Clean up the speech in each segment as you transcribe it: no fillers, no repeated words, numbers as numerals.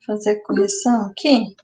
fazer a correção aqui.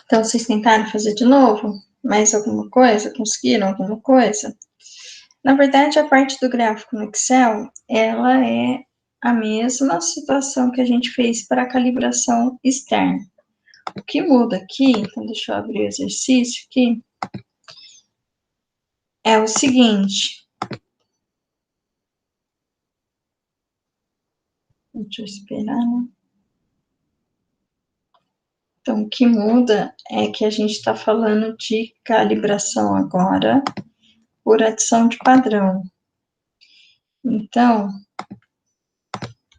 Então, vocês tentaram fazer de novo? Mais alguma coisa? Conseguiram alguma coisa? Na verdade, a parte do gráfico no Excel, ela é a mesma situação que a gente fez para a calibração externa. O que muda aqui, então deixa eu abrir o exercício aqui, é o seguinte. Deixa eu esperar, né? Então, o que muda é que a gente está falando de calibração agora por adição de padrão. Então,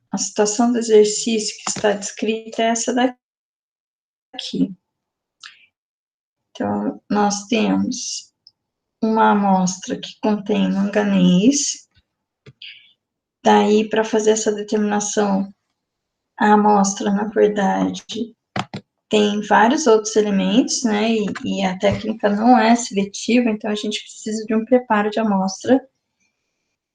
a situação do exercício que está descrita é essa daqui. Então, nós temos uma amostra que contém manganês. Daí, para fazer essa determinação, a amostra, na verdade, tem vários outros elementos, né? E a técnica não é seletiva, então a gente precisa de um preparo de amostra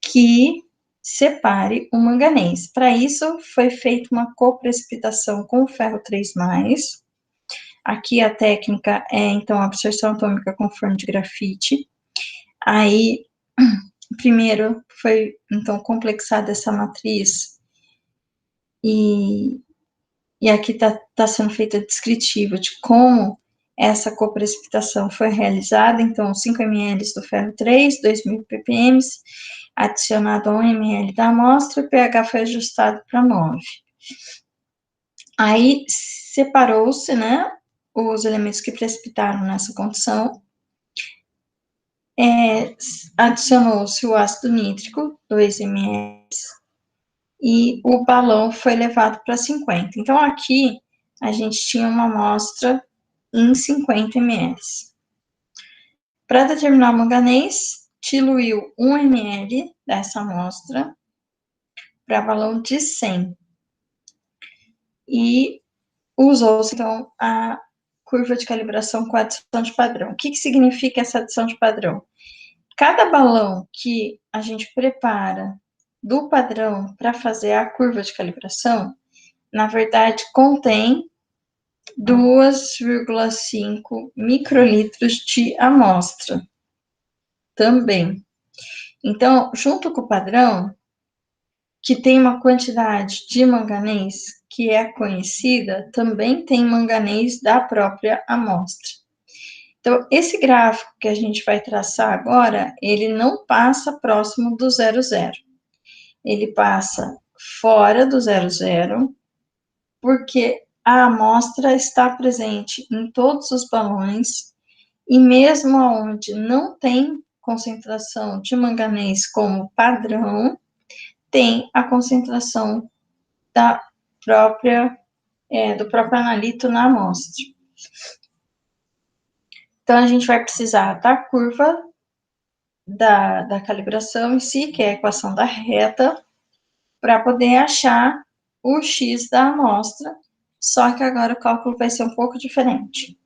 que separe o manganês. Para isso, foi feita uma coprecipitação com ferro 3+. Aqui a técnica é, então, a absorção atômica com forno de grafite. Aí, primeiro foi, então, complexada essa matriz e aqui está sendo feita a descritiva de como essa coprecipitação foi realizada. Então, 5 ml do ferro 3, 2.000 ppm, adicionado a 1 ml da amostra, o pH foi ajustado para 9. Aí, separou-se, né, os elementos que precipitaram nessa condição, adicionou-se o ácido nítrico, 2 ml, e o balão foi levado para 50. Então, aqui, a gente tinha uma amostra em 50 ml. Para determinar o manganês, diluiu 1 ml dessa amostra para balão de 100. E usou-se, então, a curva de calibração com adição de padrão. O que significa essa adição de padrão? Cada balão que a gente prepara do padrão para fazer a curva de calibração, na verdade, contém 2,5 microlitros de amostra também. Então, junto com o padrão, que tem uma quantidade de manganês que é conhecida, também tem manganês da própria amostra. Então, esse gráfico que a gente vai traçar agora, ele não passa próximo do 0,0. Ele passa fora do 0,0, porque a amostra está presente em todos os balões, e mesmo onde não tem concentração de manganês como padrão, tem a concentração da própria, do próprio analito na amostra. Então, a gente vai precisar da curva da calibração em si, que é a equação da reta, para poder achar o X da amostra, só que agora o cálculo vai ser um pouco diferente.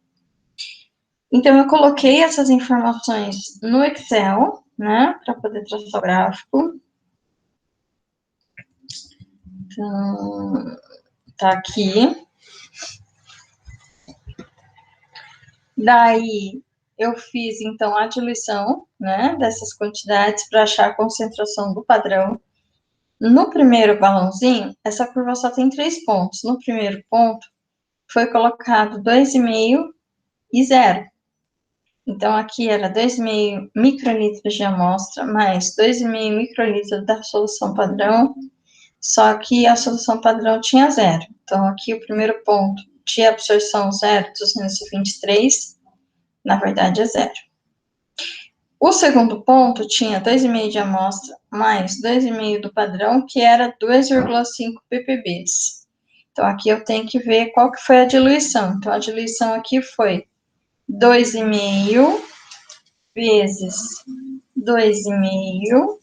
Então, eu coloquei essas informações no Excel, né, para poder traçar o gráfico. Então, tá aqui. Daí, eu fiz, então, a diluição, né, dessas quantidades para achar a concentração do padrão. No primeiro balãozinho, essa curva só tem 3 pontos. No primeiro ponto, foi colocado 2,5 e 0. Então, aqui era 2,5 microlitros de amostra, mais 2,5 microlitros da solução padrão, só que a solução padrão tinha 0. Então, aqui o primeiro ponto de absorção 0,223, na verdade é 0. O segundo ponto tinha 2,5 de amostra, mais 2,5 do padrão, que era 2,5 ppbs. Então, aqui eu tenho que ver qual que foi a diluição. Então, a diluição aqui foi 2,5 vezes 2,5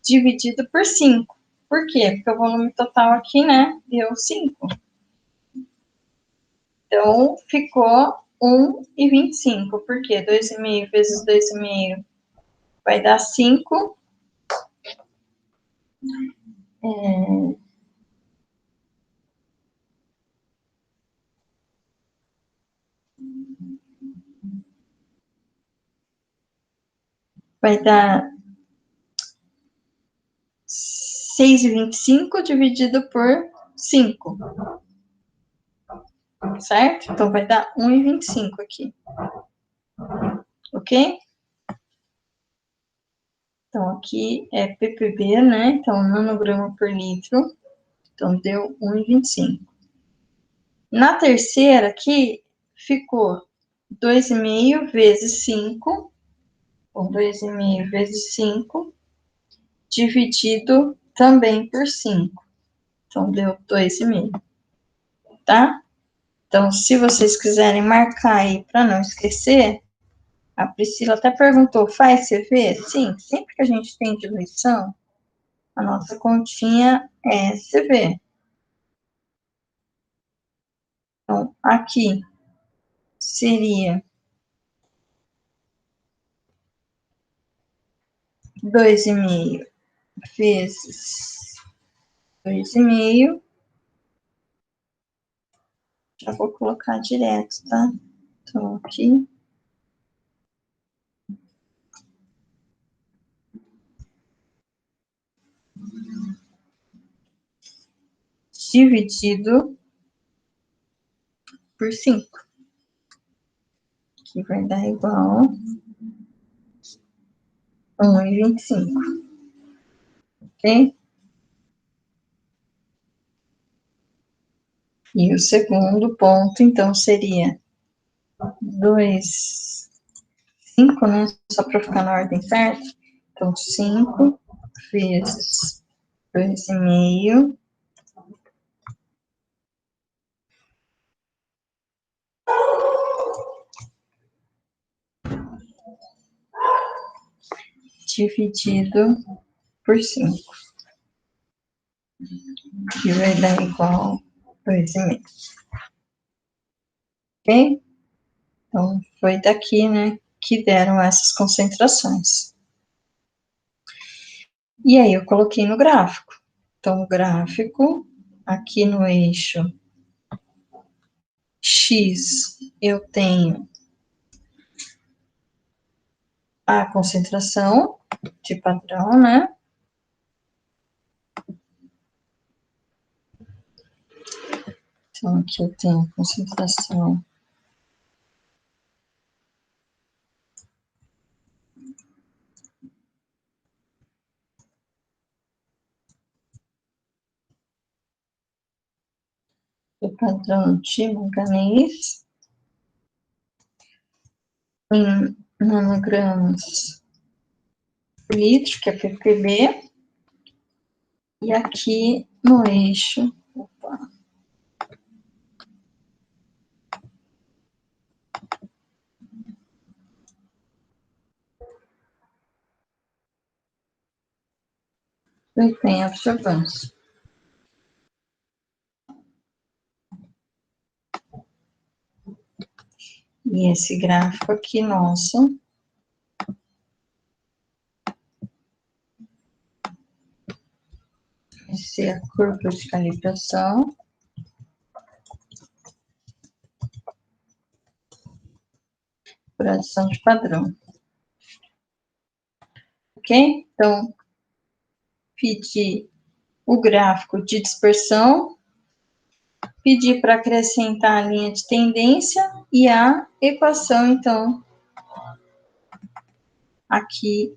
dividido por 5. Por quê? Porque o volume total aqui, né, deu 5. Então, ficou 1,25. Por quê? 2,5 vezes 2,5 vai dar 5. Vai dar 6,25 dividido por 5. Certo? Então, vai dar 1,25 aqui. Ok? Então, aqui é ppb, né? Então, nanograma por litro. Então, deu 1,25. Na terceira aqui, ficou 2,5 vezes 5, ou 2,5 vezes 5, dividido também por 5. Então, deu 2,5, tá? Então, se vocês quiserem marcar aí para não esquecer, a Priscila até perguntou, faz CV? Sim, sempre que a gente tem diluição, a nossa continha é CV. Então, aqui seria 2,5 vezes 2,5. Já vou colocar direto, tá? Então, aqui. Dividido por 5. Que vai dar igual a 1,25. Ok? E o segundo ponto, então, seria 2, 5, né? Só para ficar na ordem certa. Então, 5 vezes 2,5 dividido por 5, que vai dar igual a 2,5. Ok? Então, foi daqui, né, que deram essas concentrações. E aí, eu coloquei no gráfico. Então, o gráfico, aqui no eixo X, eu tenho a concentração de padrão, né? Então, aqui eu tenho a concentração do padrão de manganês em nanogramas por litro, que é ppb, e aqui no eixo, opa, eu tenho absorvância. E esse gráfico aqui nosso vai ser a curva de calibração. Por adição de padrão. Ok? Então, pedi o gráfico de dispersão, pedi para acrescentar a linha de tendência e a equação, então, aqui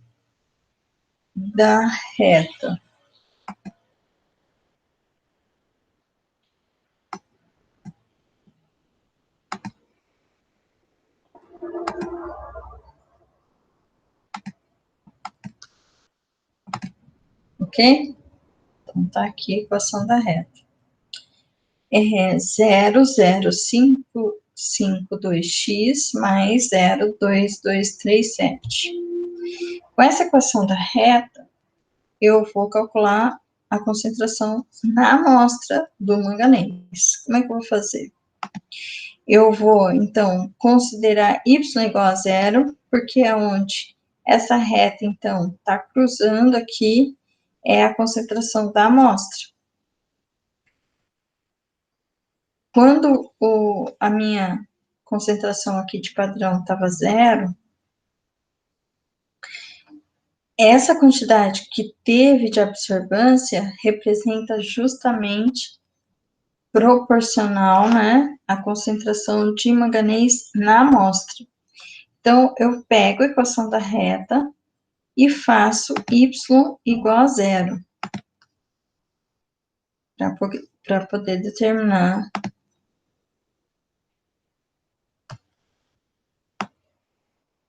da reta. Ok? Então, tá aqui a equação da reta. É 0,0552x mais 0,2237. Com essa equação da reta, eu vou calcular a concentração na amostra do manganês. Como é que eu vou fazer? Eu vou, então, considerar y igual a zero, porque é onde essa reta, então, está cruzando aqui, é a concentração da amostra. Quando a minha concentração aqui de padrão estava zero, essa quantidade que teve de absorvância representa justamente proporcional, né, à concentração de manganês na amostra. Então, eu pego a equação da reta e faço y igual a zero, para poder determinar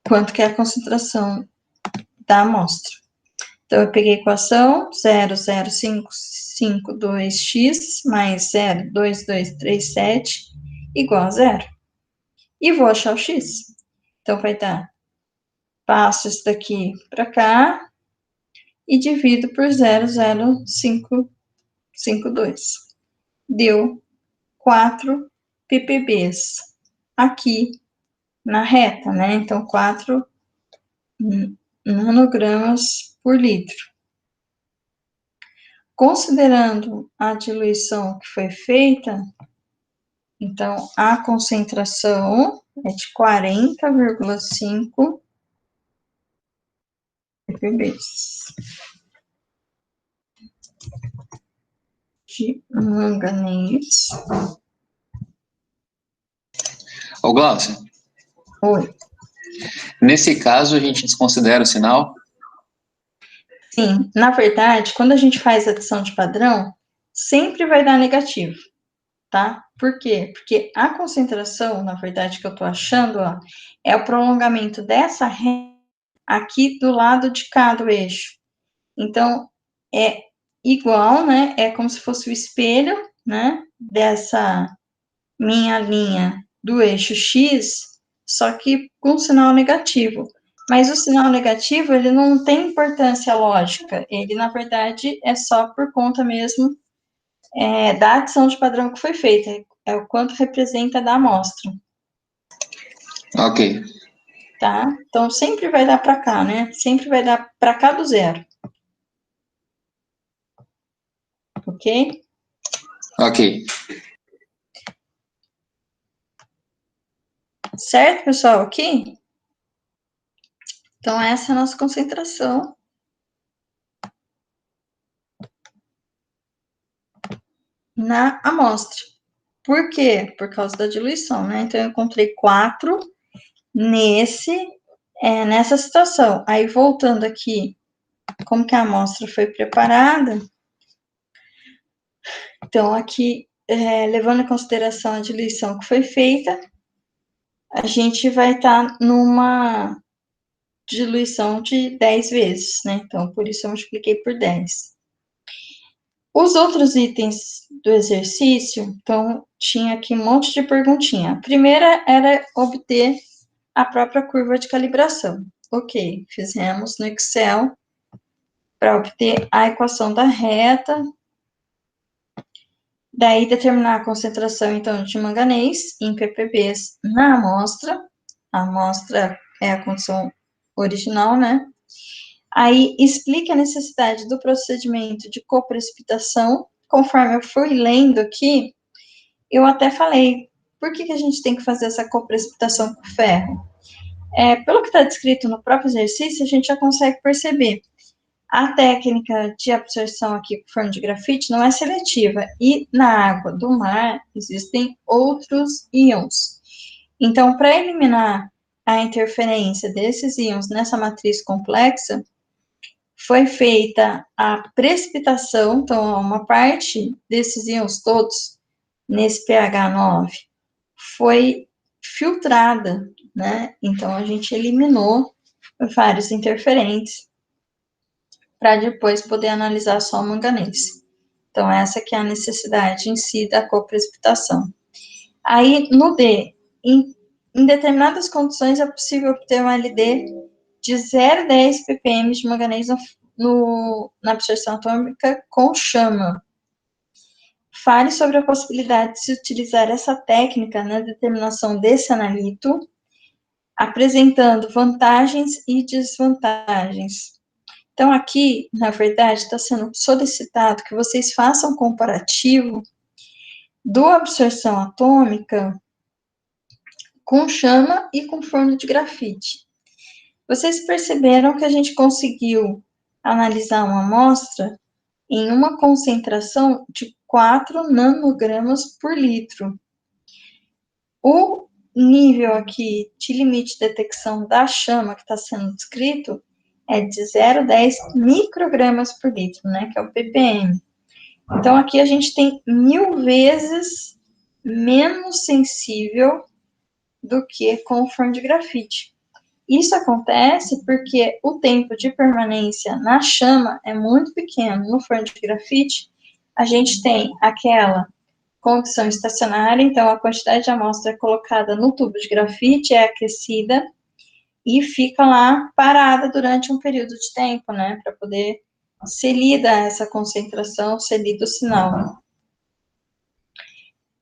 quanto que é a concentração da amostra. Então, eu peguei a equação 0,0552x mais 0,2237 igual a zero. E vou achar o x. Então, vai dar, passo isso daqui para cá e divido por 0,0552. Deu 4 ppbs aqui na reta, né? Então, 4 nanogramas por litro. Considerando a diluição que foi feita, então, a concentração é de 40,5 ppbs de manganês. Ô, Glaucio. Oi. Nesse caso, a gente desconsidera o sinal? Sim, na verdade, quando a gente faz adição de padrão, sempre vai dar negativo, tá? Por quê? Porque a concentração, na verdade, que eu tô achando, ó, é o prolongamento dessa reta aqui do lado de cá do eixo. Então, é igual, né? É como se fosse o espelho, né? Dessa minha linha do eixo X, só que com sinal negativo. Mas o sinal negativo, ele não tem importância lógica, ele, na verdade, é só por conta mesmo da adição de padrão que foi feita, é o quanto representa da amostra. Ok. Tá? Então, sempre vai dar para cá, né? Sempre vai dar para cá do zero. Ok? Ok. Certo, pessoal? Aqui? Então, essa é a nossa concentração na amostra. Por quê? Por causa da diluição, né? Então, eu encontrei 4 nessa situação. Aí, voltando aqui, como que a amostra foi preparada? Então, aqui, levando em consideração a diluição que foi feita, a gente vai estar numa diluição de 10 vezes, né? Então, por isso eu multipliquei por 10. Os outros itens do exercício, então, tinha aqui um monte de perguntinha. A primeira era obter a própria curva de calibração. Ok, fizemos no Excel para obter a equação da reta, daí determinar a concentração, então, de manganês em ppbs na amostra, a amostra é a condição original, né? Aí explica a necessidade do procedimento de coprecipitação. Conforme eu fui lendo aqui, eu até falei, por que a gente tem que fazer essa coprecipitação com ferro? Pelo que está descrito no próprio exercício, a gente já consegue perceber. A técnica de absorção aqui com forno de grafite não é seletiva, e na água do mar existem outros íons. Então, para eliminar a interferência desses íons nessa matriz complexa, foi feita a precipitação, então uma parte desses íons todos, nesse pH 9, foi filtrada, né? Então, a gente eliminou vários interferentes para depois poder analisar só o manganês. Então, essa que é a necessidade em si da coprecipitação. Aí, no D, em determinadas condições é possível obter um LD de 0,10 ppm de manganês na absorção atômica com chama. Fale sobre a possibilidade de se utilizar essa técnica na determinação desse analito, apresentando vantagens e desvantagens. Então, aqui, na verdade, está sendo solicitado que vocês façam um comparativo do absorção atômica com chama e com forno de grafite. Vocês perceberam que a gente conseguiu analisar uma amostra em uma concentração de 4 nanogramas por litro. O nível aqui de limite de detecção da chama que está sendo descrito é de 0,10 microgramas por litro, né, que é o ppm. Então, aqui a gente tem 1000 vezes menos sensível do que com o forno de grafite. Isso acontece porque o tempo de permanência na chama é muito pequeno. No forno de grafite, a gente tem aquela condição estacionária, então a quantidade de amostra colocada no tubo de grafite é aquecida e fica lá parada durante um período de tempo, né, para poder ser lida essa concentração, ser lido o sinal.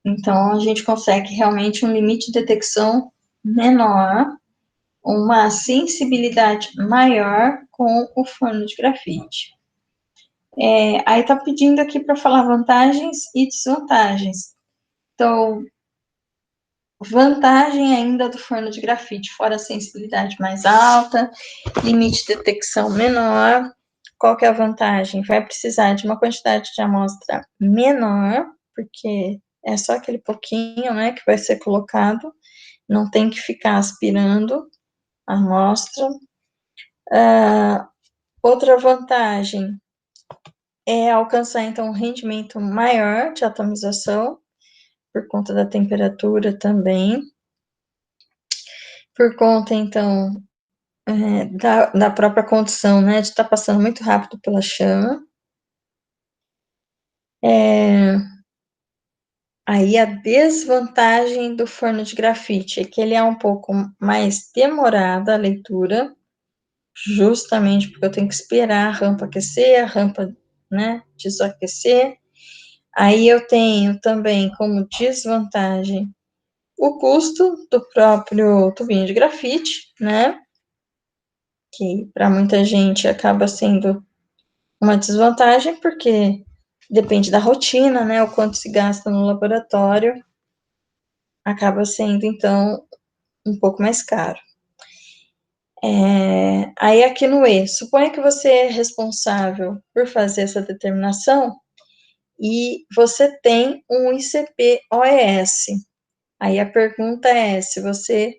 Então, a gente consegue realmente um limite de detecção menor, uma sensibilidade maior com o forno de grafite. Aí tá pedindo aqui para falar vantagens e desvantagens. Então, vantagem ainda do forno de grafite, fora a sensibilidade mais alta, limite de detecção menor. Qual que é a vantagem? Vai precisar de uma quantidade de amostra menor, porque é só aquele pouquinho, né, que vai ser colocado, não tem que ficar aspirando a amostra. Outra vantagem é alcançar, então, um rendimento maior de atomização, por conta da temperatura também, por conta, então, da própria condição, né, de estar passando muito rápido pela chama. Aí a desvantagem do forno de grafite é que ele é um pouco mais demorada a leitura, justamente porque eu tenho que esperar a rampa aquecer, a rampa, né, desaquecer. Aí eu tenho também como desvantagem o custo do próprio tubinho de grafite, né, que para muita gente acaba sendo uma desvantagem, porque depende da rotina, né, o quanto se gasta no laboratório, acaba sendo, então, um pouco mais caro. Aí aqui no E, suponha que você é responsável por fazer essa determinação e você tem um ICP-OES. Aí a pergunta é se você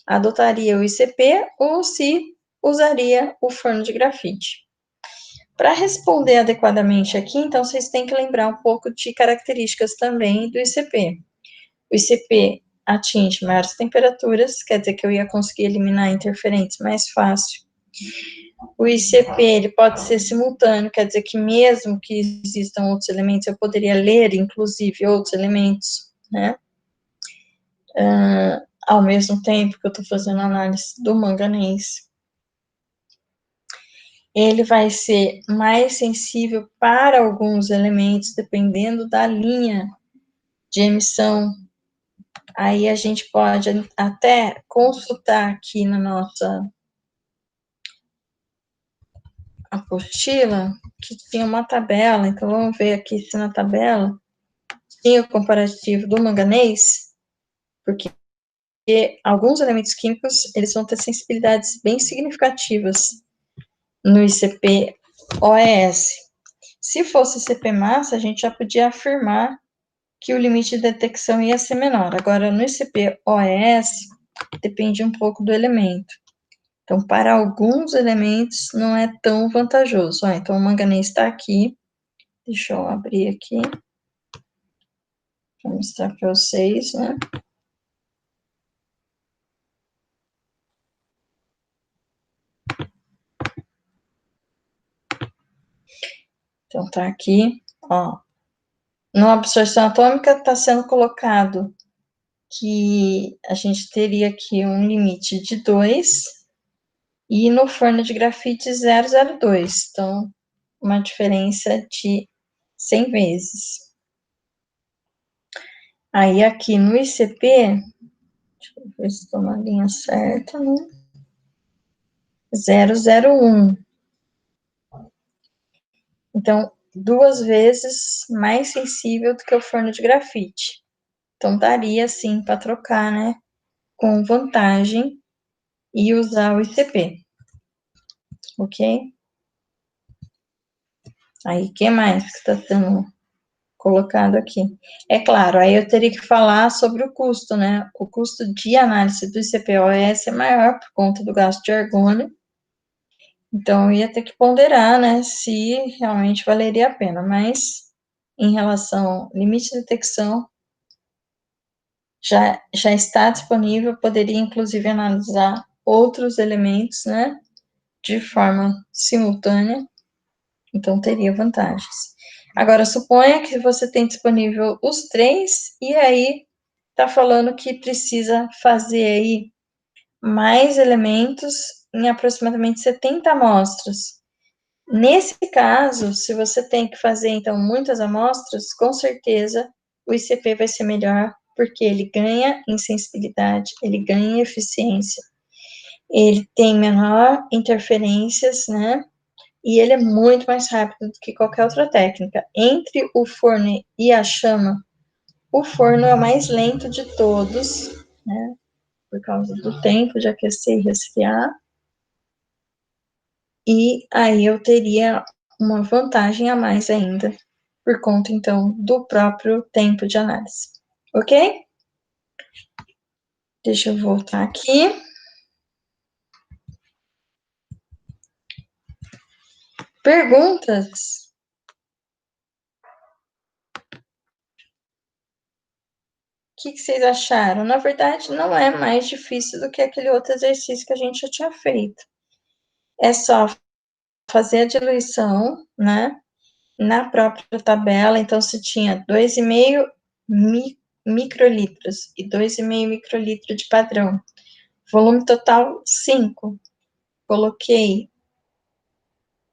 adotaria o ICP ou se usaria o forno de grafite. Para responder adequadamente aqui, então, vocês têm que lembrar um pouco de características também do ICP. O ICP atinge maiores temperaturas, quer dizer que eu ia conseguir eliminar interferentes mais fácil. O ICP, ele pode ser simultâneo, quer dizer que mesmo que existam outros elementos, eu poderia ler, inclusive, outros elementos, né? Ao mesmo tempo que eu estou fazendo análise do manganês. Ele vai ser mais sensível para alguns elementos, dependendo da linha de emissão Aí a gente pode até consultar aqui na nossa apostila, que tinha uma tabela, então vamos ver aqui se na tabela tinha o comparativo do manganês, porque alguns elementos químicos, eles vão ter sensibilidades bem significativas no ICP-OES. Se fosse ICP-massa, a gente já podia afirmar que o limite de detecção ia ser menor. Agora, no ICP-OES, depende um pouco do elemento. Então, para alguns elementos, não é tão vantajoso. Então, o manganês está aqui. Deixa eu abrir aqui para mostrar para vocês, né? Então, tá aqui, ó. Na absorção atômica está sendo colocado que a gente teria aqui um limite de 2 e no forno de grafite 0,02. Então, uma diferença de 100 vezes. Aí, aqui no ICP, deixa eu ver se estou na linha certa, né? 0,01. Então, 2 vezes mais sensível do que o forno de grafite. Então, daria, sim, para trocar, né? Com vantagem e usar o ICP. Ok? Aí, o que mais que está sendo colocado aqui? É claro, aí eu teria que falar sobre o custo, né? O custo de análise do ICP-OS é maior por conta do gasto de argônio. Então, eu ia ter que ponderar, né, se realmente valeria a pena. Mas, em relação ao limite de detecção, já está disponível, poderia, inclusive, analisar outros elementos, né, de forma simultânea. Então, teria vantagens. Agora, suponha que você tem disponível os 3, e aí está falando que precisa fazer aí mais elementos em aproximadamente 70 amostras. Nesse caso, se você tem que fazer, então, muitas amostras, com certeza o ICP vai ser melhor, porque ele ganha em sensibilidade, ele ganha em eficiência, ele tem menor interferências, né? E ele é muito mais rápido do que qualquer outra técnica. Entre o forno e a chama, o forno é o mais lento de todos, né? Por causa do tempo de aquecer e resfriar. E aí eu teria uma vantagem a mais ainda, por conta, então, do próprio tempo de análise. Ok? Deixa eu voltar aqui. Perguntas? O que vocês acharam? Na verdade, não é mais difícil do que aquele outro exercício que a gente já tinha feito. É só fazer a diluição, né? Na própria tabela, então, se tinha 2,5 microlitros e 2,5 microlitro de padrão. Volume total, 5. Coloquei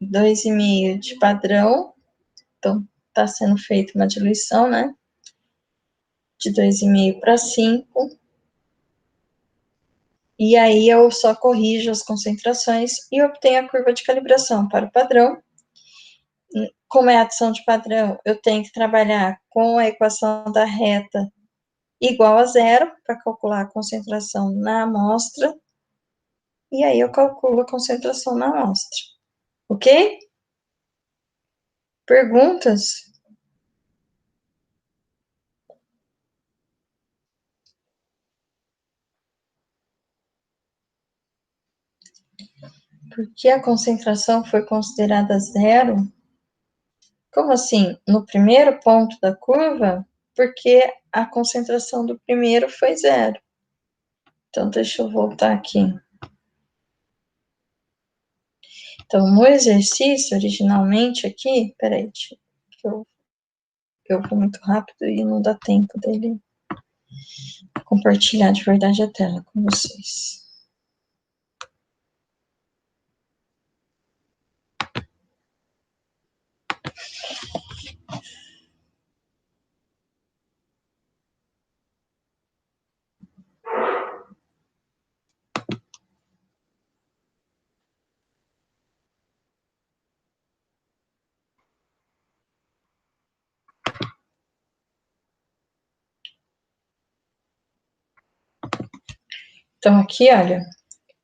2,5 de padrão, então está sendo feita uma diluição, né? De 2,5 para 5. E aí eu só corrijo as concentrações e obtenho a curva de calibração para o padrão. Como é adição de padrão, eu tenho que trabalhar com a equação da reta igual a 0 para calcular a concentração na amostra. E aí eu calculo a concentração na amostra. Ok? Perguntas? Por que a concentração foi considerada 0? Como assim? No primeiro ponto da curva? Porque a concentração do primeiro foi 0. Então, deixa eu voltar aqui. Então, no exercício, originalmente aqui, peraí, eu vou muito rápido e não dá tempo dele compartilhar de verdade a tela com vocês. Então, aqui, olha,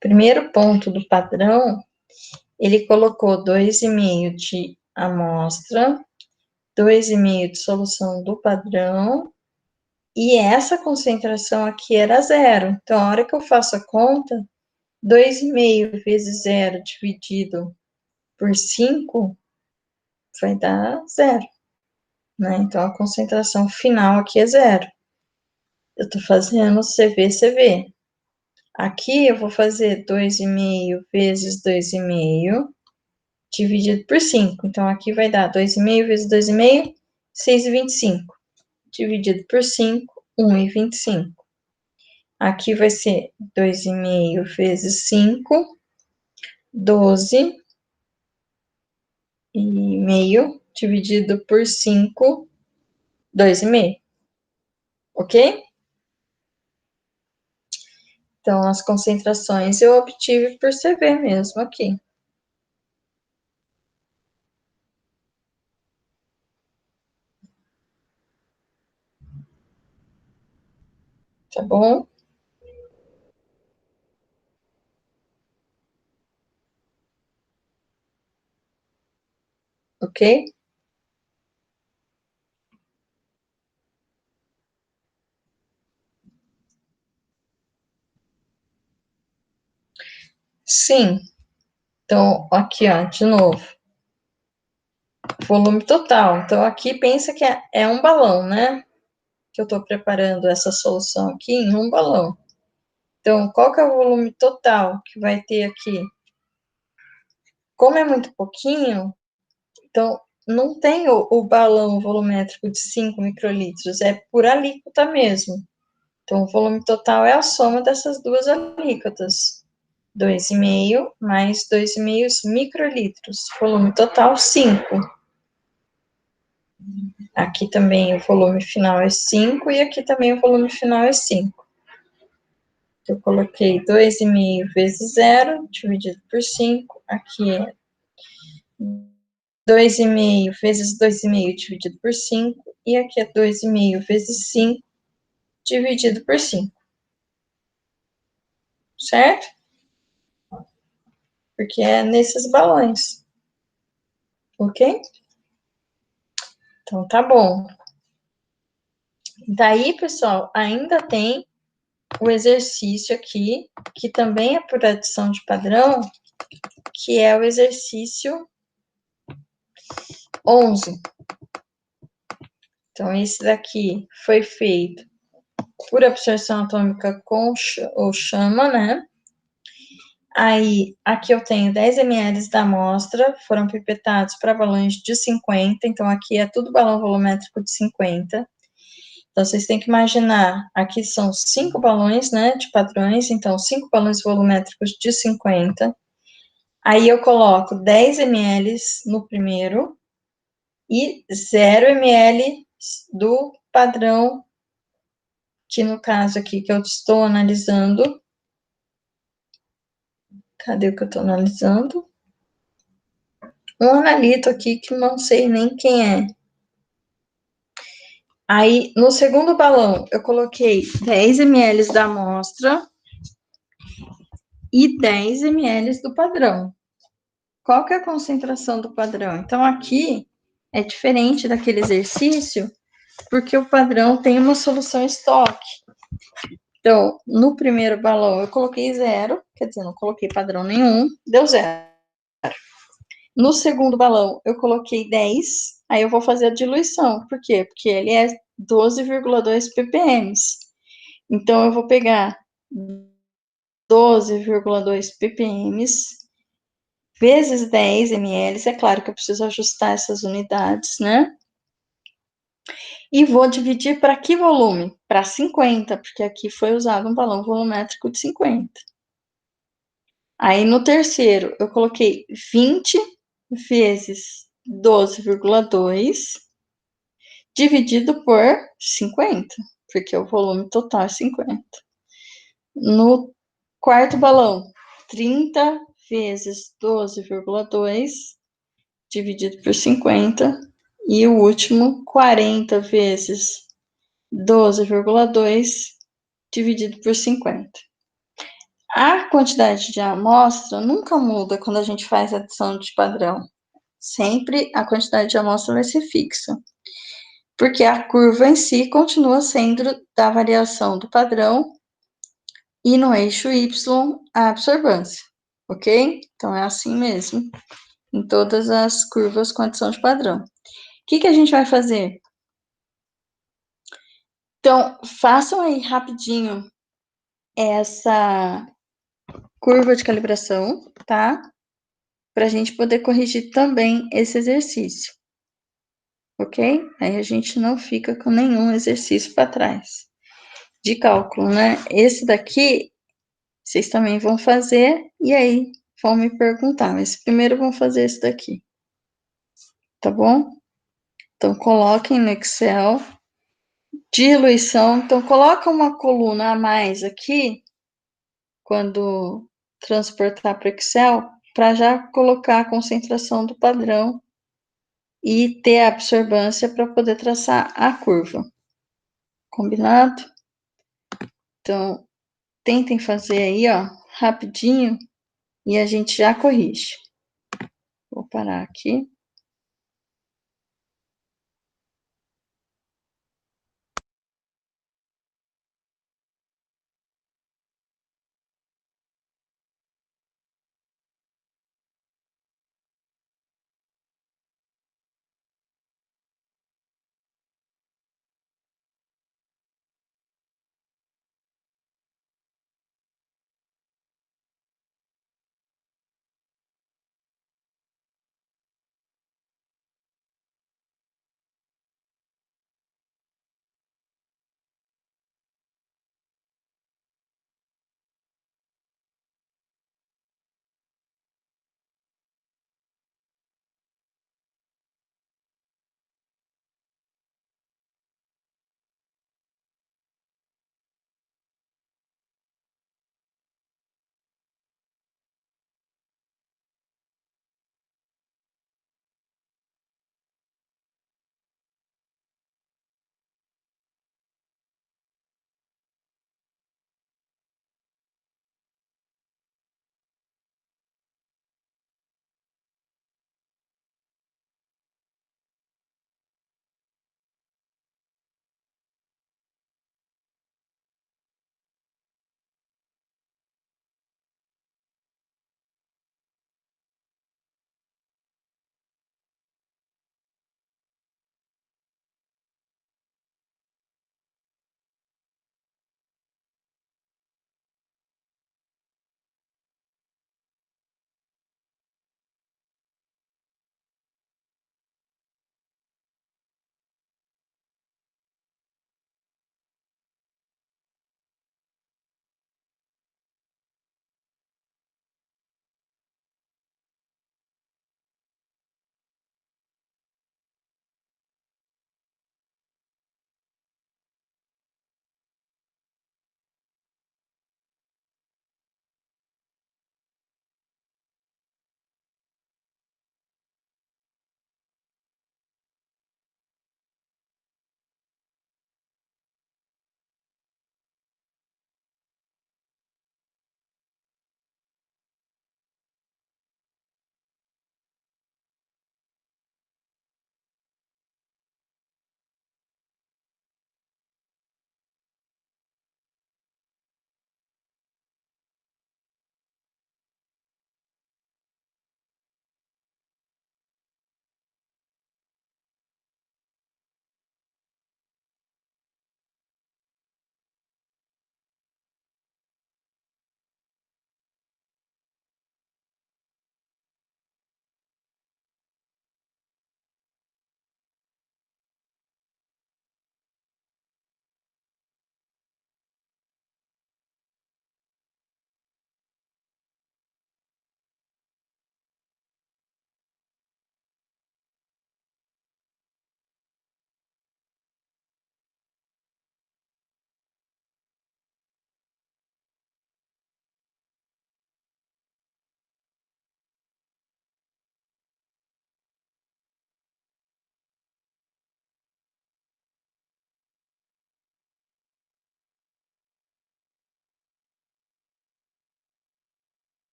primeiro ponto do padrão, ele colocou 2,5 de amostra, 2,5 de solução do padrão, e essa concentração aqui era zero. Então, a hora que eu faço a conta, 2,5 vezes zero dividido por 5 vai dar zero, né? Então, a concentração final aqui é zero. Eu tô fazendo CV. Aqui eu vou fazer 2,5 vezes 2,5 dividido por 5. Então, aqui vai dar 2,5 vezes 2,5, 6,25. Dividido por 5, 1,25. Aqui vai ser 2,5 vezes 5, 12,5, dividido por 5, 2,5. Ok? Então, as concentrações eu obtive por CV mesmo aqui. Tá bom? Ok? Sim. Então, aqui, ó, de novo. Volume total. Então, aqui pensa que é um balão, né? Que eu estou preparando essa solução aqui em um balão. Então, qual que é o volume total que vai ter aqui? Como é muito pouquinho, então não tem o balão volumétrico de 5 microlitros, é por alíquota mesmo. Então, o volume total é a soma dessas duas alíquotas. 2,5 mais 2,5 microlitros. Volume total, 5. Aqui também o volume final é 5 e aqui também o volume final é 5. Eu coloquei 2,5 vezes 0, dividido por 5. Aqui é 2,5 vezes 2,5 dividido por 5. E aqui é 2,5 vezes 5 dividido por 5. Certo? Porque é nesses balões. Ok? Então, tá bom. Daí, pessoal, ainda tem o exercício aqui, que também é por adição de padrão, que é o exercício 11. Então, esse daqui foi feito por absorção atômica com ou chama, né? Aí, aqui eu tenho 10 ml da amostra, foram pipetados para balões de 50, então aqui é tudo balão volumétrico de 50. Então, vocês têm que imaginar, aqui são 5 balões, né, de padrões, então 5 balões volumétricos de 50. Aí eu coloco 10 ml no primeiro e 0 ml do padrão, que no caso aqui que eu estou analisando. Cadê o que eu estou analisando? Um analito aqui que não sei nem quem é. Aí, no segundo balão, eu coloquei 10 ml da amostra e 10 ml do padrão. Qual que é a concentração do padrão? Então, aqui é diferente daquele exercício, porque o padrão tem uma solução estoque. Então, no primeiro balão, eu coloquei 0, quer dizer, não coloquei padrão nenhum, deu 0. No segundo balão, eu coloquei 10, aí eu vou fazer a diluição. Por quê? Porque ele é 12,2 ppm. Então, eu vou pegar 12,2 ppm vezes 10 ml. É claro que eu preciso ajustar essas unidades, né? E vou dividir para que volume? Para 50, porque aqui foi usado um balão volumétrico de 50. Aí, no terceiro, eu coloquei 20 vezes 12,2 dividido por 50, porque o volume total é 50. No quarto balão, 30 vezes 12,2 dividido por 50. E o último, 40 vezes 12,2 dividido por 50. A quantidade de amostra nunca muda quando a gente faz adição de padrão. Sempre a quantidade de amostra vai ser fixa. Porque a curva em si continua sendo da variação do padrão e no eixo Y a absorbância, ok? Então é assim mesmo em todas as curvas com adição de padrão. O que a gente vai fazer? Então, façam aí rapidinho essa curva de calibração, tá? Para a gente poder corrigir também esse exercício, ok? Aí a gente não fica com nenhum exercício para trás de cálculo, né? Esse daqui vocês também vão fazer e aí vão me perguntar, mas primeiro vão fazer esse daqui, tá bom? Então, coloquem no Excel diluição. Então, coloca uma coluna a mais aqui, quando transportar para o Excel, para já colocar a concentração do padrão e ter a absorbância para poder traçar a curva. Combinado? Então, tentem fazer aí, ó, rapidinho e a gente já corrige. Vou parar aqui.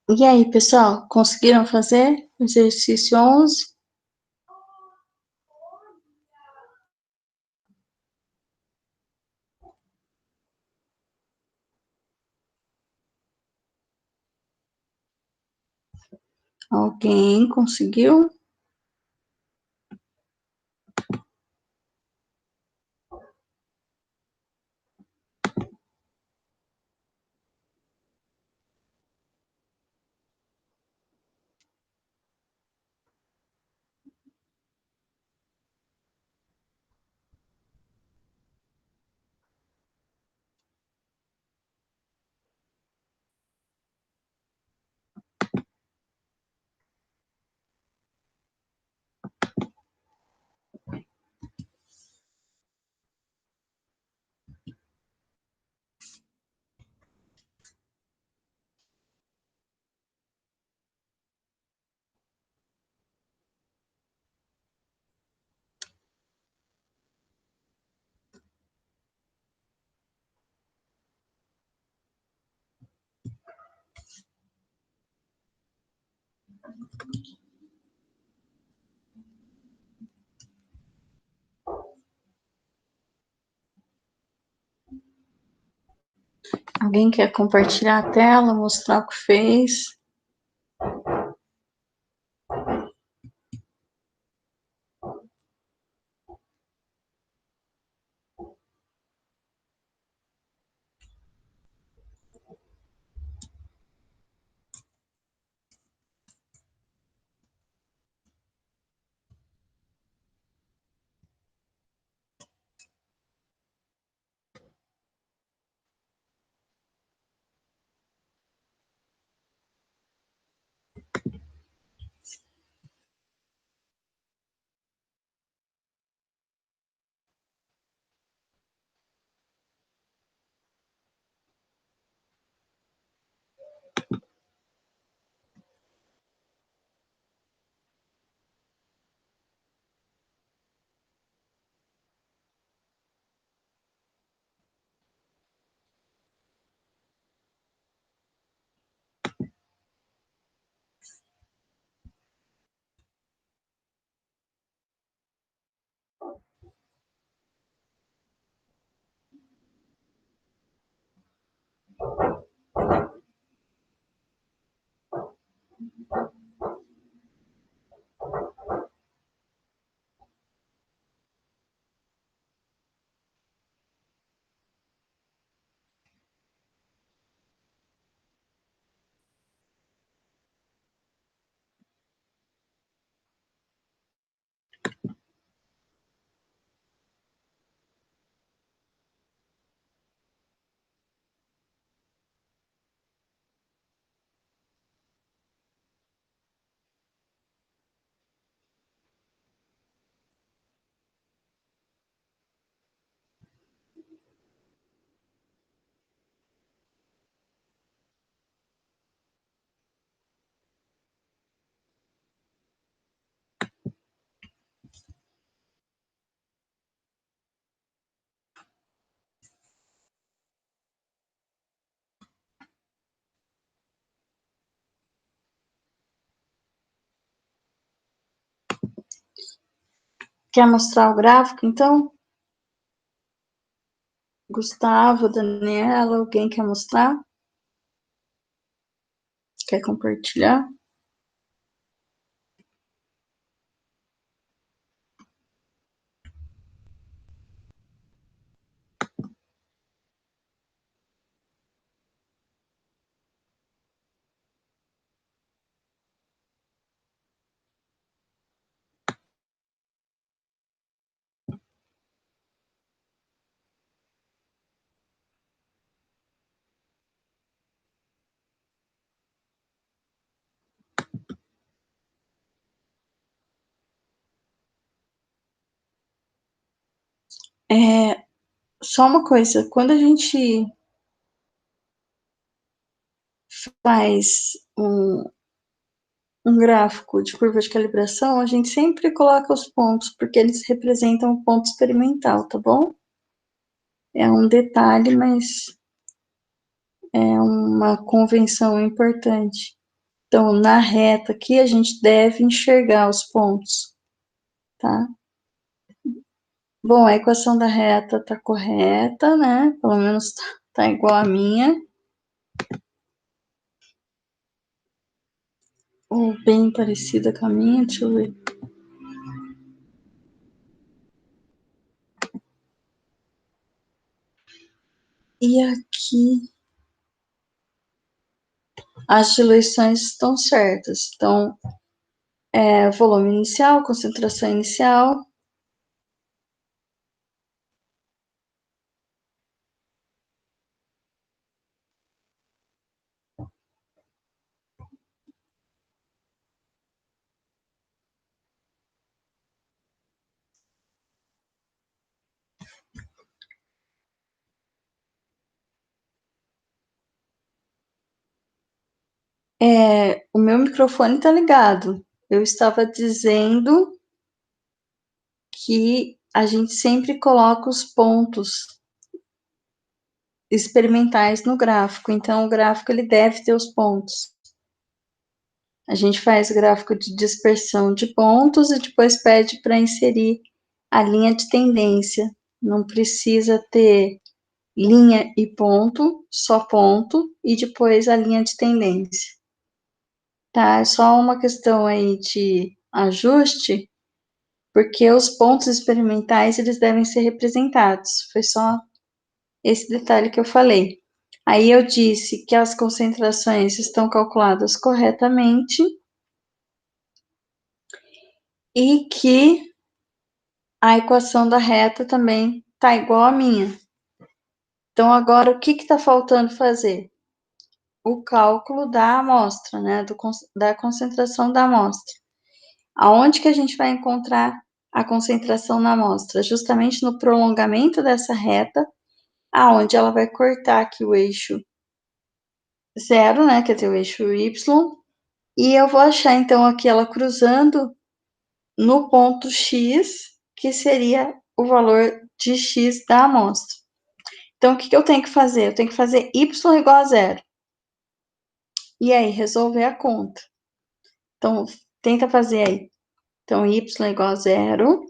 E aí, pessoal, conseguiram fazer o exercício 11? Alguém conseguiu? Alguém quer compartilhar a tela, mostrar o que fez? Quer mostrar o gráfico, então? Gustavo, Daniela, alguém quer mostrar? Quer compartilhar? Só uma coisa, quando a gente faz um gráfico de curva de calibração, a gente sempre coloca os pontos, porque eles representam o ponto experimental, tá bom? É um detalhe, mas é uma convenção importante. Então, na reta aqui, a gente deve enxergar os pontos, tá? Bom, a equação da reta tá correta, né? Pelo menos tá igual a minha. Ou bem parecida com a minha, deixa eu ver. E aqui, as diluições estão certas. Então, volume inicial, concentração inicial. O meu microfone tá ligado. Eu estava dizendo que a gente sempre coloca os pontos experimentais no gráfico. Então, o gráfico ele deve ter os pontos. A gente faz gráfico de dispersão de pontos e depois pede para inserir a linha de tendência. Não precisa ter linha e ponto, só ponto, e depois a linha de tendência. Tá? É só uma questão aí de ajuste, porque os pontos experimentais, eles devem ser representados. Foi só esse detalhe que eu falei. Aí eu disse que as concentrações estão calculadas corretamente e que a equação da reta também está igual à minha. Então, agora, o que está faltando fazer? O cálculo da amostra, né, da concentração da amostra. Aonde que a gente vai encontrar a concentração na amostra? Justamente no prolongamento dessa reta, aonde ela vai cortar aqui o eixo zero, né, quer dizer, o eixo Y, e eu vou achar, então, aqui ela cruzando no ponto X, que seria o valor de X da amostra. Então, o que eu tenho que fazer? Eu tenho que fazer Y igual a zero. E aí, resolver a conta. Então, tenta fazer aí. Então, Y igual a zero.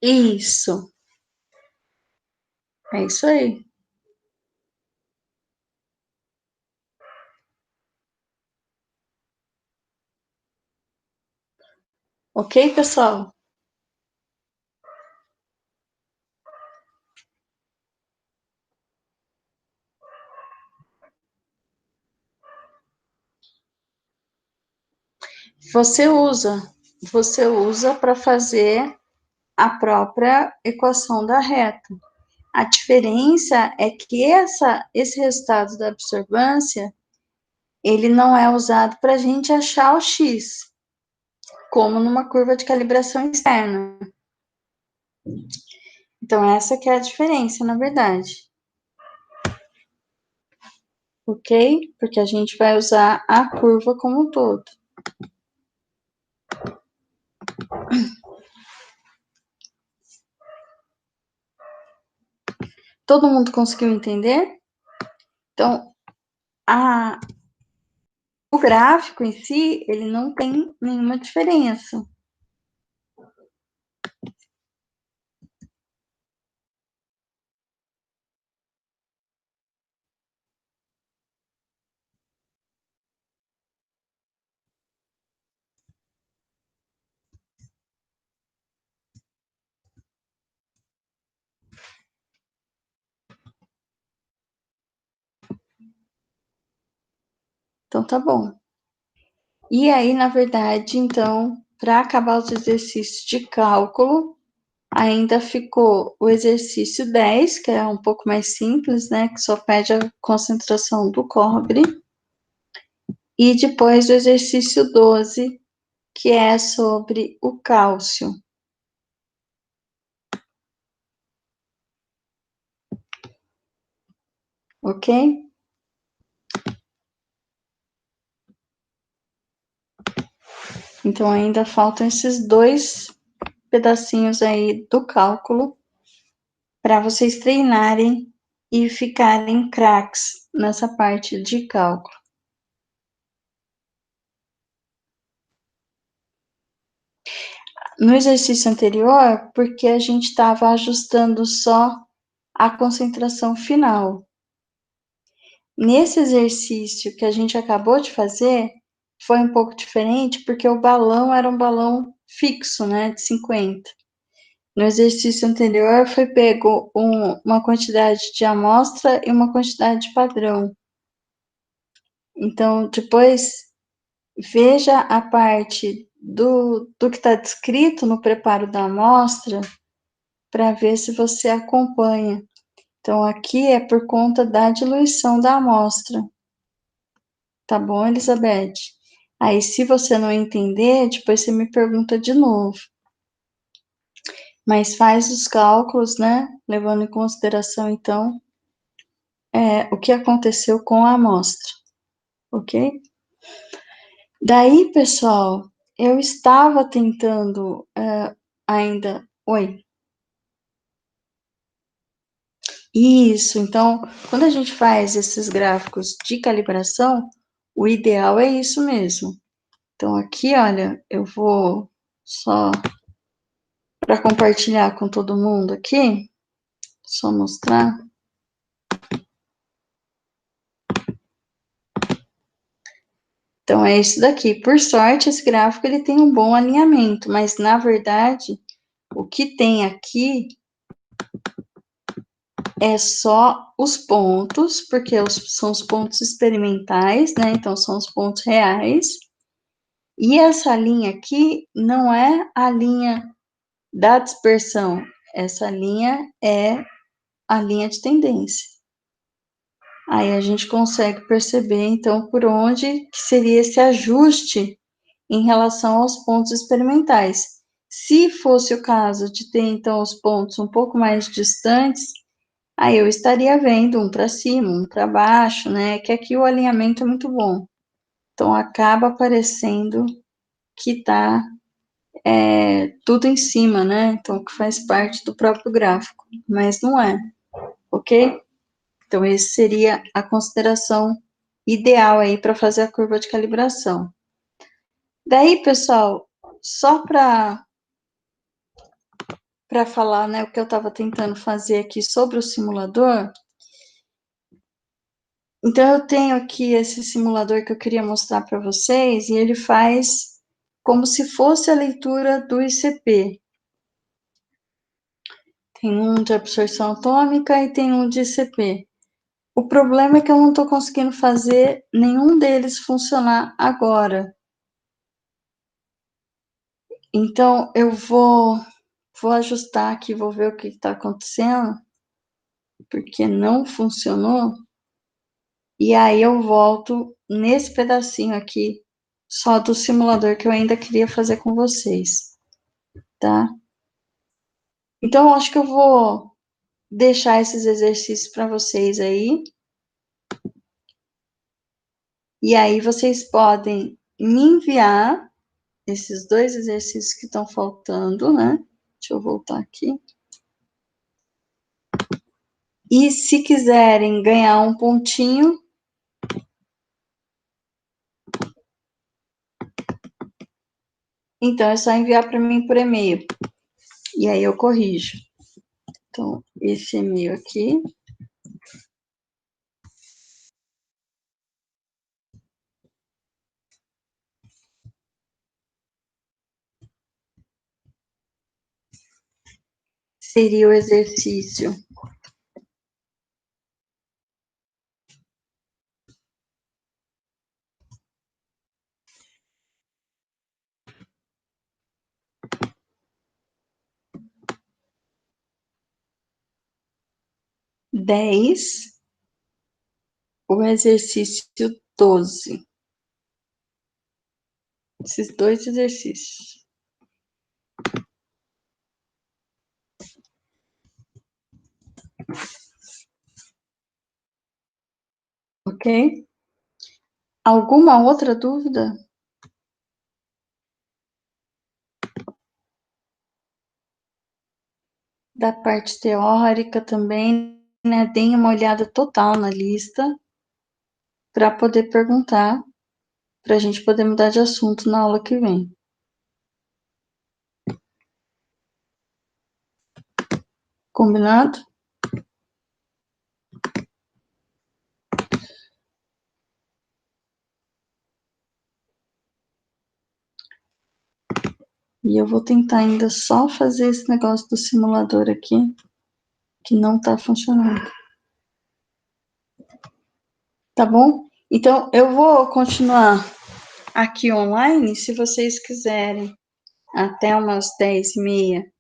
Isso. É isso aí. Ok, pessoal? Você usa para fazer a própria equação da reta. A diferença é que esse resultado da absorvância, ele não é usado para a gente achar o x, como numa curva de calibração externa. Então, essa que é a diferença, na verdade. Ok? Porque a gente vai usar a curva como um todo. Todo mundo conseguiu entender? Então, o gráfico em si, ele não tem nenhuma diferença. Então, tá bom. E aí, na verdade, então, para acabar os exercícios de cálculo, ainda ficou o exercício 10, que é um pouco mais simples, né? Que só pede a concentração do cobre. E depois o exercício 12, que é sobre o cálcio. Ok? Então, ainda faltam esses 2 pedacinhos aí do cálculo para vocês treinarem e ficarem craques nessa parte de cálculo. No exercício anterior, porque a gente estava ajustando só a concentração final. Nesse exercício que a gente acabou de fazer, foi um pouco diferente, porque o balão era um balão fixo, né, de 50. No exercício anterior, foi pego uma quantidade de amostra e uma quantidade padrão. Então, depois, veja a parte do que está descrito no preparo da amostra, para ver se você acompanha. Então, aqui é por conta da diluição da amostra. Tá bom, Elizabeth? Aí, se você não entender, depois você me pergunta de novo. Mas faz os cálculos, né? Levando em consideração, então, o que aconteceu com a amostra, ok? Daí, pessoal, eu estava tentando ainda... Oi? Isso, então, quando a gente faz esses gráficos de calibração, o ideal é isso mesmo. Então, aqui, olha, eu vou só para compartilhar com todo mundo aqui, só mostrar. Então, é isso daqui. Por sorte, esse gráfico ele tem um bom alinhamento, mas, na verdade, o que tem aqui é só os pontos, porque são os pontos experimentais, né? Então, são os pontos reais. E essa linha aqui não é a linha da dispersão, essa linha é a linha de tendência. Aí a gente consegue perceber, então, por onde que seria esse ajuste em relação aos pontos experimentais. Se fosse o caso de ter, então, os pontos um pouco mais distantes, aí eu estaria vendo um para cima, um para baixo, né? Que aqui o alinhamento é muito bom. Então, acaba aparecendo que está tudo em cima, né? Então, que faz parte do próprio gráfico, mas não é, ok? Então, esse seria a consideração ideal aí para fazer a curva de calibração. Daí, pessoal, só para falar, né, o que eu estava tentando fazer aqui sobre o simulador. Então, eu tenho aqui esse simulador que eu queria mostrar para vocês, e ele faz como se fosse a leitura do ICP. Tem um de absorção atômica e tem um de ICP. O problema é que eu não estou conseguindo fazer nenhum deles funcionar agora. Então, eu vou ajustar aqui, vou ver o que está acontecendo, porque não funcionou. E aí eu volto nesse pedacinho aqui, só do simulador que eu ainda queria fazer com vocês, tá? Então, eu acho que eu vou deixar esses exercícios para vocês aí. E aí vocês podem me enviar esses 2 exercícios que estão faltando, né? Deixa eu voltar aqui. E se quiserem ganhar um pontinho, então é só enviar para mim por e-mail. E aí eu corrijo. Então, esse e-mail aqui. Seria o exercício ...... 10, o exercício 12. Esses dois exercícios. Ok? Alguma outra dúvida? Da parte teórica também, né? Deem uma olhada total na lista para poder perguntar, para a gente poder mudar de assunto na aula que vem. Combinado? E eu vou tentar ainda só fazer esse negócio do simulador aqui, que não está funcionando. Tá bom? Então, eu vou continuar aqui online, se vocês quiserem, até umas 10h30,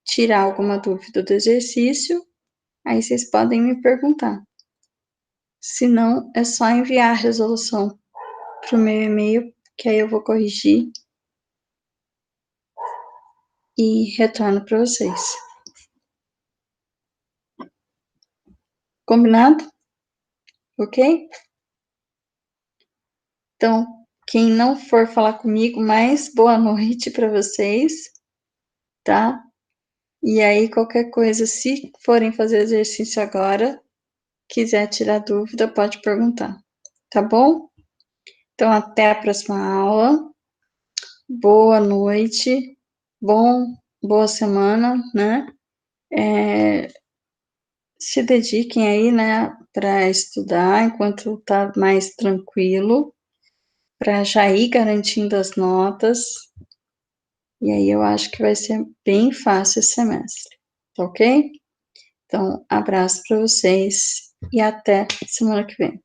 tirar alguma dúvida do exercício, aí vocês podem me perguntar. Se não, é só enviar a resolução para o meu e-mail, que aí eu vou corrigir e retorno para vocês. Combinado? Ok? Então, quem não for falar comigo, mais boa noite para vocês, tá? E aí, qualquer coisa, se forem fazer exercício agora, quiser tirar dúvida, pode perguntar, tá bom? Então, até a próxima aula. Boa noite, boa semana, né? Se dediquem aí, né, para estudar enquanto tá mais tranquilo, para já ir garantindo as notas. E aí eu acho que vai ser bem fácil esse semestre, tá ok? Então, abraço para vocês e até semana que vem.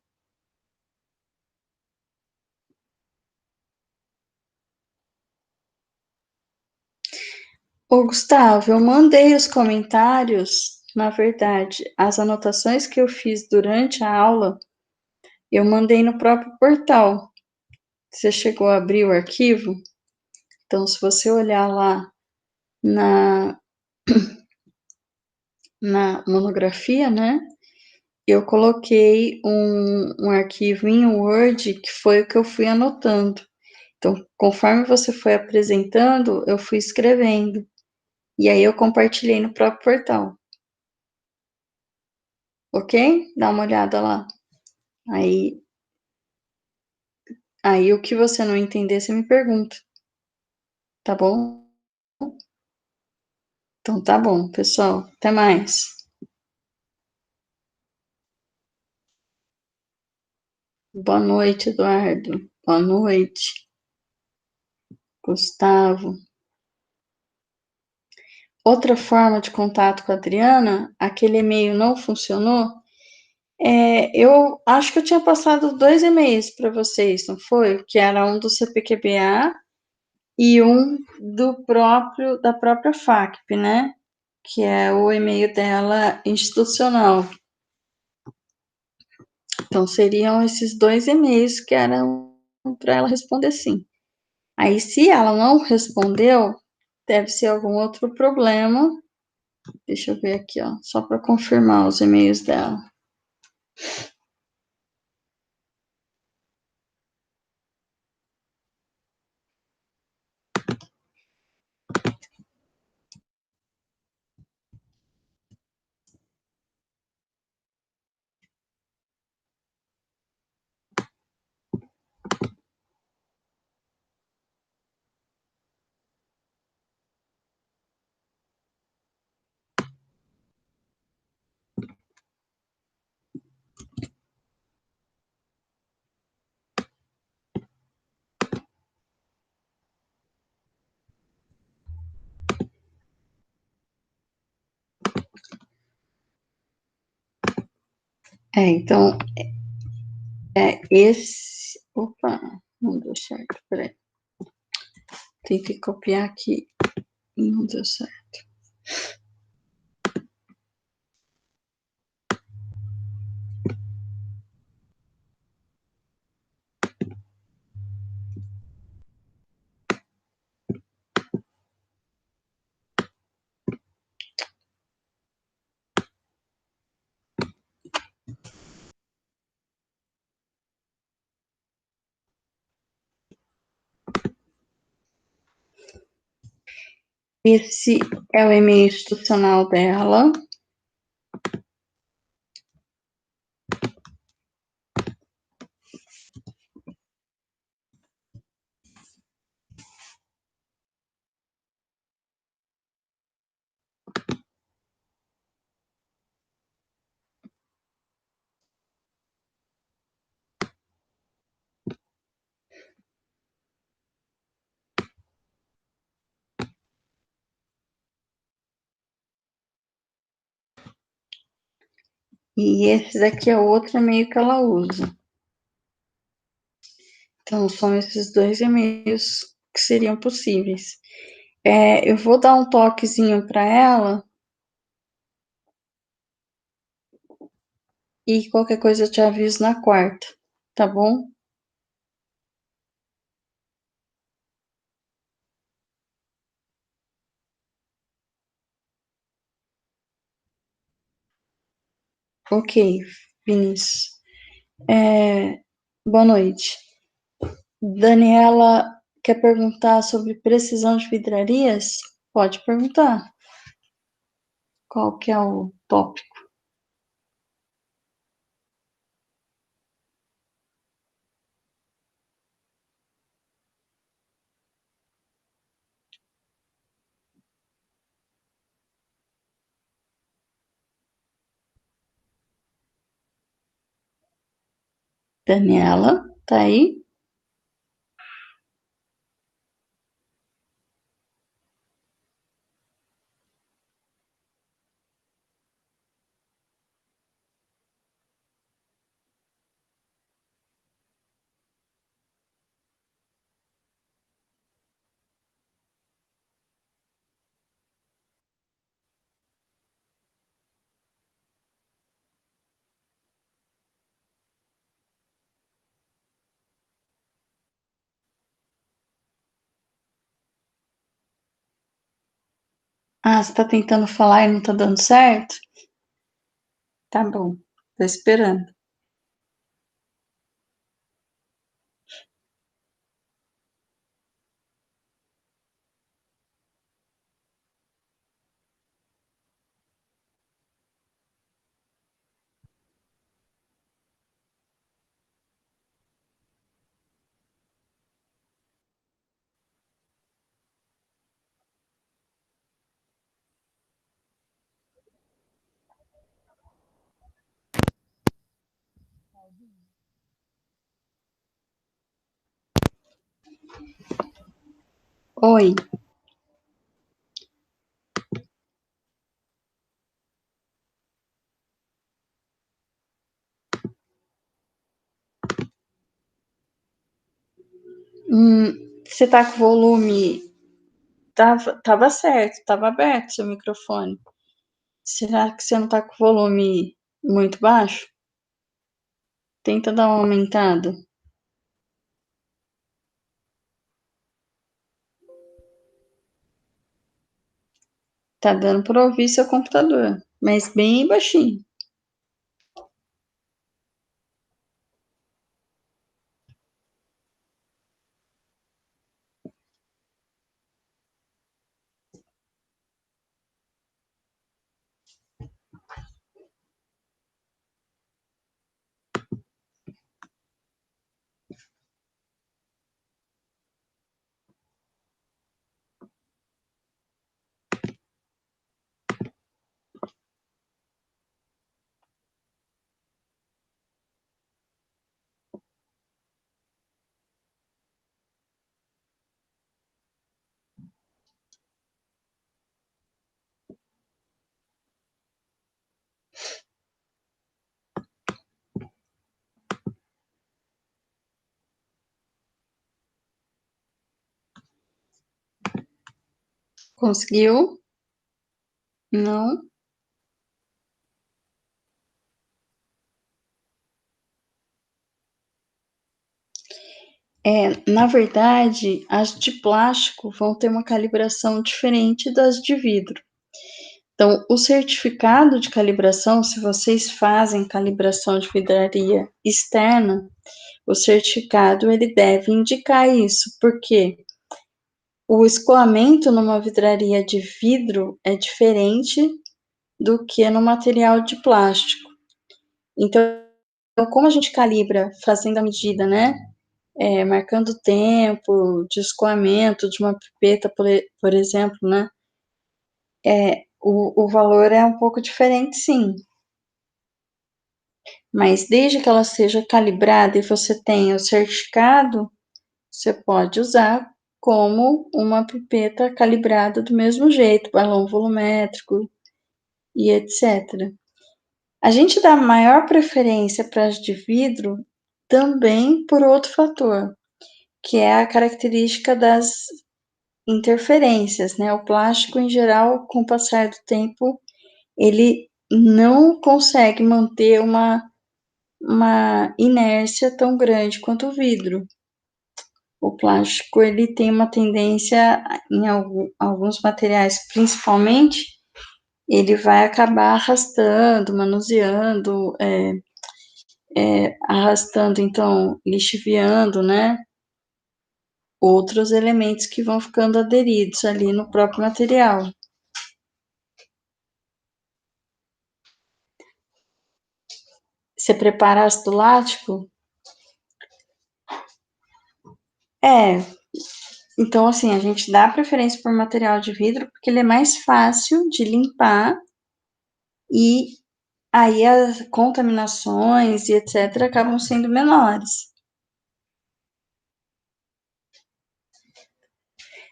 Ô, Gustavo, eu mandei os comentários, na verdade, as anotações que eu fiz durante a aula, eu mandei no próprio portal. Você chegou a abrir o arquivo? Então, se você olhar lá na monografia, né, eu coloquei um arquivo em Word que foi o que eu fui anotando. Então, conforme você foi apresentando, eu fui escrevendo. E aí eu compartilhei no próprio portal. Ok? Dá uma olhada lá. Aí o que você não entender, você me pergunta. Tá bom? Então tá bom, pessoal. Até mais. Boa noite, Eduardo. Boa noite, Gustavo. Outra forma de contato com a Adriana, aquele e-mail não funcionou. Eu acho que eu tinha passado 2 e-mails para vocês, não foi? Que era um do CPQBA e um da própria FACP, né? Que é o e-mail dela institucional. Então, seriam esses 2 e-mails que eram para ela responder sim. Aí, se ela não respondeu, deve ser algum outro problema. Deixa eu ver aqui, ó, só para confirmar os e-mails dela. Então, esse... Opa, não deu certo, peraí. Tem que copiar aqui. Não deu certo. Esse é o e-mail institucional dela. E esse daqui é outro e-mail que ela usa. Então, são esses dois e-mails que seriam possíveis. Eu vou dar um toquezinho para ela e qualquer coisa eu te aviso na quarta, tá bom? Ok, Vinícius. Boa noite. Daniela quer perguntar sobre precisão de vidrarias? Pode perguntar. Qual que é o tópico? Daniela, tá aí? Ah, você tá tentando falar e não tá dando certo? Tá bom, tô esperando. Oi. Você tá com o volume. Tava certo, tava aberto seu microfone. Será que você não tá com o volume muito baixo? Tenta dar uma aumentada. Tá dando para ouvir seu computador, mas bem baixinho. Conseguiu? Não? Na verdade, as de plástico vão ter uma calibração diferente das de vidro. Então, o certificado de calibração, se vocês fazem calibração de vidraria externa, o certificado ele deve indicar isso, porque o escoamento numa vidraria de vidro é diferente do que no material de plástico. Então, como a gente calibra fazendo a medida, né? Marcando o tempo de escoamento de uma pipeta, por exemplo, né? O valor é um pouco diferente, sim. Mas desde que ela seja calibrada e você tenha o certificado, você pode usar como uma pipeta calibrada do mesmo jeito, balão volumétrico e etc. A gente dá maior preferência para as de vidro também por outro fator, que é a característica das interferências, né? O plástico, em geral, com o passar do tempo, ele não consegue manter uma inércia tão grande quanto o vidro. O plástico, ele tem uma tendência, em alguns materiais principalmente, ele vai acabar arrastando, manuseando, arrastando, então, lixiviando, né? Outros elementos que vão ficando aderidos ali no próprio material. Você prepara ácido lático? Então, assim, a gente dá preferência por material de vidro porque ele é mais fácil de limpar e aí as contaminações e etc. acabam sendo menores.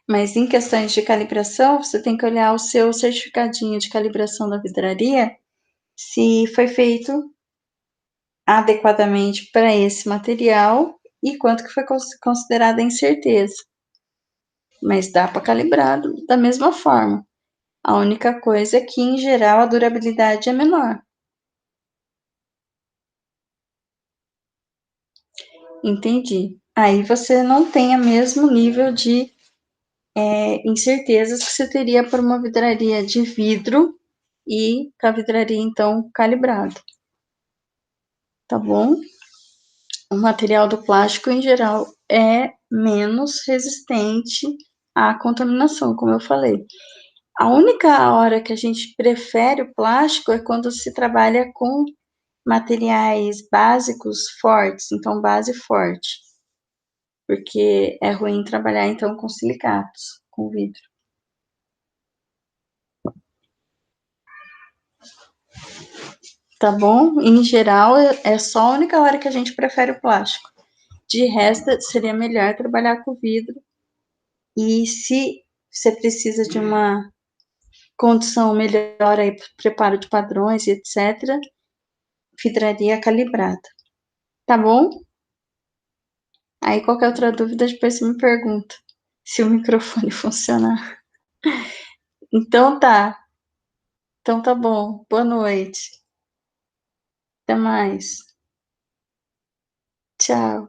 Mas em questões de calibração, você tem que olhar o seu certificadinho de calibração da vidraria, se foi feito adequadamente para esse material e quanto que foi considerada a incerteza. Mas dá para calibrar da mesma forma. A única coisa é que, em geral, a durabilidade é menor. Entendi. Aí você não tem o mesmo nível de incertezas que você teria por uma vidraria de vidro e com a vidraria, então, calibrada. Tá bom? O material do plástico, em geral, é menos resistente à contaminação, como eu falei. A única hora que a gente prefere o plástico é quando se trabalha com materiais básicos fortes, então base forte, porque é ruim trabalhar então com silicatos, com vidro. Tá bom? Em geral, é só a única hora que a gente prefere o plástico. De resto, seria melhor trabalhar com vidro. E se você precisa de uma condição melhor aí, preparo de padrões e etc., vidraria calibrada. Tá bom? Aí qualquer outra dúvida, depois você me pergunta se o microfone funcionar. Então tá. Então tá bom. Boa noite. Até mais. Tchau.